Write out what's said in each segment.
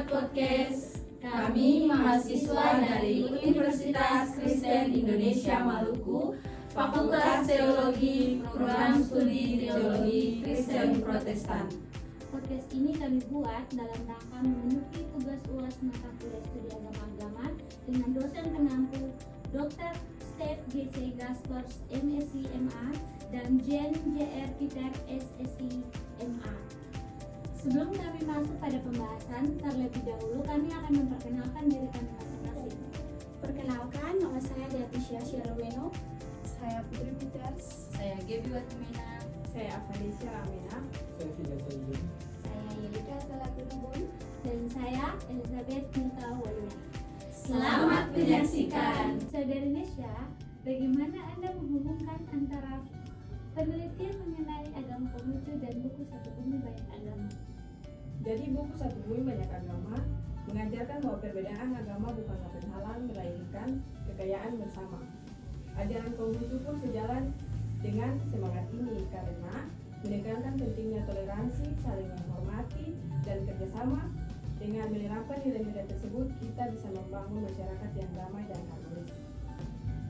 Podcast. Kami mahasiswa dari Universitas Kristen Indonesia Maluku, Fakultas Teologi, Program Studi Teologi Kristen Protestan. Podcast ini kami buat dalam rangka memenuhi tugas UAS mata kuliah studi agama-agama dengan dosen pengampu Dr. Stef G.C. Gaspers MSc MA dan Jen J.R. Peter SSI MA. Sebelum kami masuk pada pembahasan, terlebih dahulu kami akan memperkenalkan diri kami masing-masing. Perkenalkan, nama saya Deatisha Sheroweno. Saya Putri Peters. Saya Gaby Watmina. Saya Afadisha Amina. Saya Fida Sayyid. Saya Yelika Salaturubun. Dan saya Elizabeth Nita Walia. Selamat menyaksikan. Saudari Nesya, bagaimana Anda menghubungkan antara penelitian mengenai agama Konghucu dan buku Satu Bumi Banyak Agama? Jadi buku Satu Bumi Banyak Agama mengajarkan bahwa perbedaan agama bukanlah penghalang melainkan kekayaan bersama. Ajaran Konghucu pun sejalan dengan semangat ini karena menekankan pentingnya toleransi, saling menghormati, dan kerjasama. Dengan menerapkan nilai-nilai tersebut, kita bisa membangun masyarakat yang damai dan harmonis.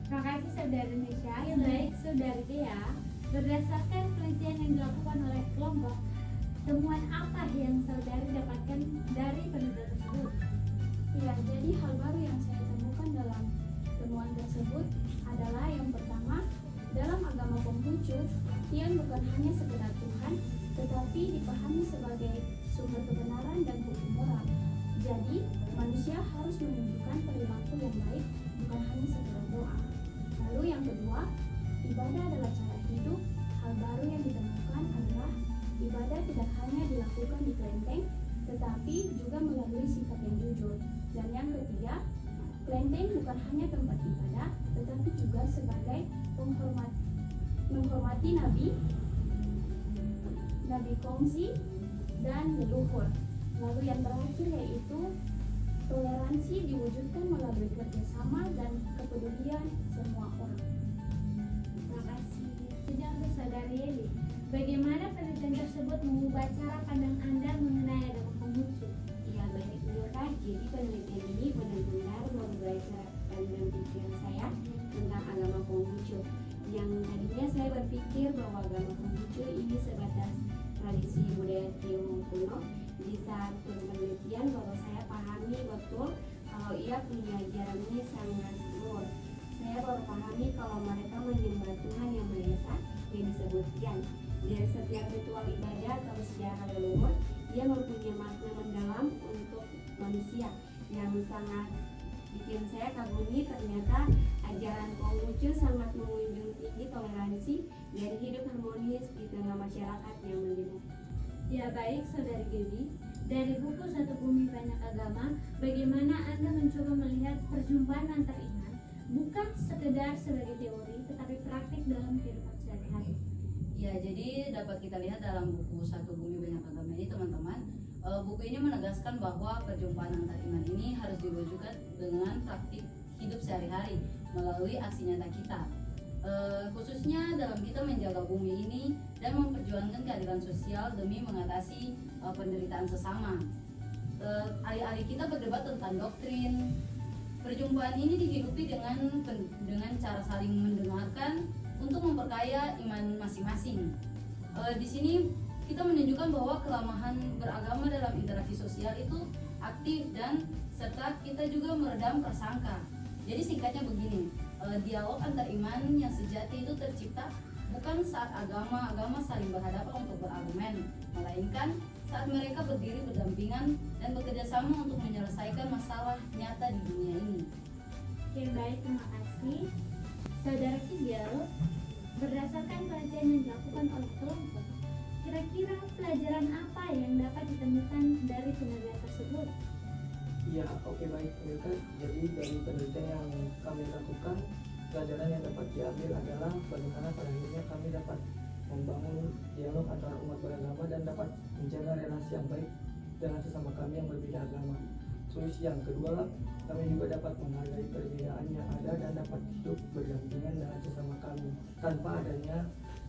Terima kasih Saudari Nesya. Baik Saudari Dea, berdasarkan penelitian yang dilakukan oleh kelompok, temuan apa yang saudari dapatkan dari penelitian tersebut? Ya, jadi hal baru yang saya temukan dalam temuan tersebut adalah yang pertama, dalam agama Konghucu, Tuhan bukan hanya sekedar Tuhan, tetapi dipahami sebagai sumber kebenaran dan hukum moral. Jadi, manusia harus menunjukkan perilaku yang baik, bukan hanya sekedar doa. Lalu yang kedua, ibadah adalah cara hidup. Hal baru yang ditemukan adalah ibadah tidak hanya dilakukan di kelenteng, tetapi juga melalui sikap yang jujur. Dan yang ketiga, kelenteng bukan hanya tempat ibadah, tetapi juga sebagai menghormati nabi kongsi dan leluhur. Lalu yang terakhir yaitu toleransi diwujudkan melalui kerjasama dan kepedulian semua orang. Terima kasih. Sejak untuk Saudari Yeli, bagaimana penelitian tersebut mengubah cara pandang Anda mengenai agama Konghucu? Ya, baik Nurka. Jadi penelitian ini benar-benar mengubah cara pandang pikiran saya tentang agama Konghucu. Yang tadinya saya berpikir bahwa agama Konghucu ini sebatas tradisi budaya Tionghoa kuno. Di saat penelitian bahwa saya pahami betul kalau ia punya ajaran ini sangat luar. Saya baru pahami kalau mereka menyembah Tuhan yang Maha Esa yang disebutkan. Dari setiap ritual ibadah atau sejarah leluhur, ia mempunyai makna mendalam untuk manusia yang sangat bikin saya kagumi. Ternyata ajaran Konghucu sangat menjunjung tinggi toleransi dan hidup harmonis di tengah masyarakat yang mendidik. Ya baik Saudari Gaby, dari buku Satu Bumi Banyak Agama, bagaimana Anda mencoba melihat perjumpaan antar iman bukan sekedar sebagai teori, tetapi praktik dalam kehidupan sehari-hari? Ya, jadi dapat kita lihat dalam buku Satu Bumi Banyak Agama ini teman-teman, buku ini menegaskan bahwa perjumpaan antar iman ini harus diwujudkan dengan praktik hidup sehari-hari melalui aksi nyata kita. Khususnya dalam kita menjaga bumi ini dan memperjuangkan keadilan sosial demi mengatasi penderitaan sesama. Alih-alih kita berdebat tentang doktrin, perjumpaan ini dihidupi dengan cara saling mendengarkan untuk memperkaya iman masing-masing. Di sini kita menunjukkan bahwa kelemahan beragama dalam interaksi sosial itu aktif dan serta kita juga meredam prasangka. Jadi singkatnya begini, dialog antar iman yang sejati itu tercipta bukan saat agama saling berhadapan untuk berargumen, melainkan saat mereka berdiri berdampingan dan bekerja sama untuk menyelesaikan masalah nyata di dunia ini. Oke baik, terima kasih. Saudara Kigel, berdasarkan penelitian yang dilakukan oleh kelompok, kira-kira pelajaran apa yang dapat ditemukan dari penelitian tersebut? Ya, oke baik Milka. Jadi dari penelitian yang kami lakukan, pelajaran yang dapat diambil adalah bagaimana pada akhirnya kami dapat membangun dialog antara umat beragama dan dapat menjaga relasi yang baik dengan sesama kami yang berbeda agama. Terus yang kedua, kami juga dapat menghargai perbedaan yang ada dan dapat hidup berdampingan dengan sesama kami tanpa adanya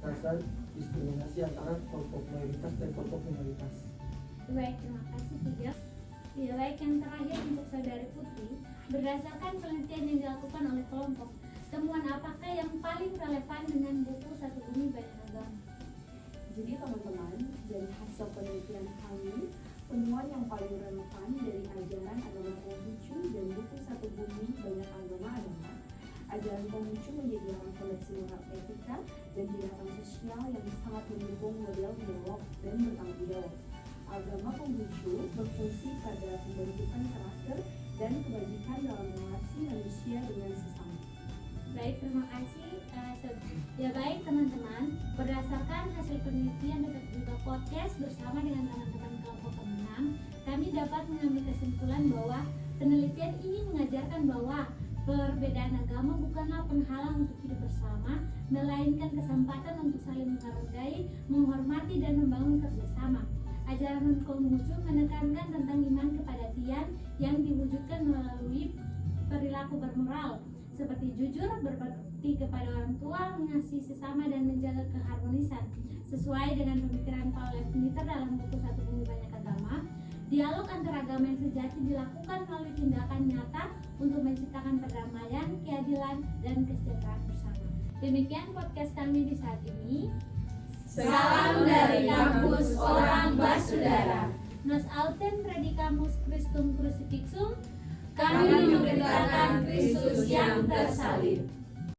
rasa diskriminasi antara kelompok mayoritas dan kelompok minoritas. Baik, terima kasih Kigel. Ya, baik, yang terakhir untuk Saudari Putri, berdasarkan penelitian yang dilakukan oleh kelompok, temuan apakah yang paling relevan dengan buku Satu Bumi Banyak Agama? Jadi teman-teman, dari hasil penelitian kami, temuan yang paling relevan dari ajaran agama Konghucu dan buku Satu Bumi Banyak Agama adalah ajaran Konghucu menjadi alat fondasi moral etika dan tindakan sosial yang sangat mendukung model dialog dan bertanggung jawab. Agama Konghucu berfungsi pada pembentukan karakter dan kebajikan dalam relasi manusia dengan sesama. Baik, terima kasih. Ya baik teman-teman, berdasarkan hasil penelitian dan juga podcast bersama dengan teman-teman kelompok pemenang, kami dapat mengambil kesimpulan bahwa penelitian ini mengajarkan bahwa perbedaan agama bukanlah penghalang untuk hidup bersama, melainkan kesempatan untuk saling menghargai, menghormati, dan membangun kerjasama. Ajaran Konghucu menekankan tentang iman kepada Tian yang diwujudkan melalui perilaku bermoral, seperti jujur, berbakti kepada orang tua, mengasihi sesama, dan menjaga keharmonisan. Sesuai dengan pemikiran Paul Levniter dalam buku Satu Bumi Banyak Agama, dialog antar agama yang sejati dilakukan melalui tindakan nyata untuk menciptakan perdamaian, keadilan, dan kesejahteraan bersama. Demikian podcast kami di saat ini. Salam dari kampus Orang Basudara. Nos autem predicamus Christum crucifixum. Kami memberitakan Kristus yang tersalib.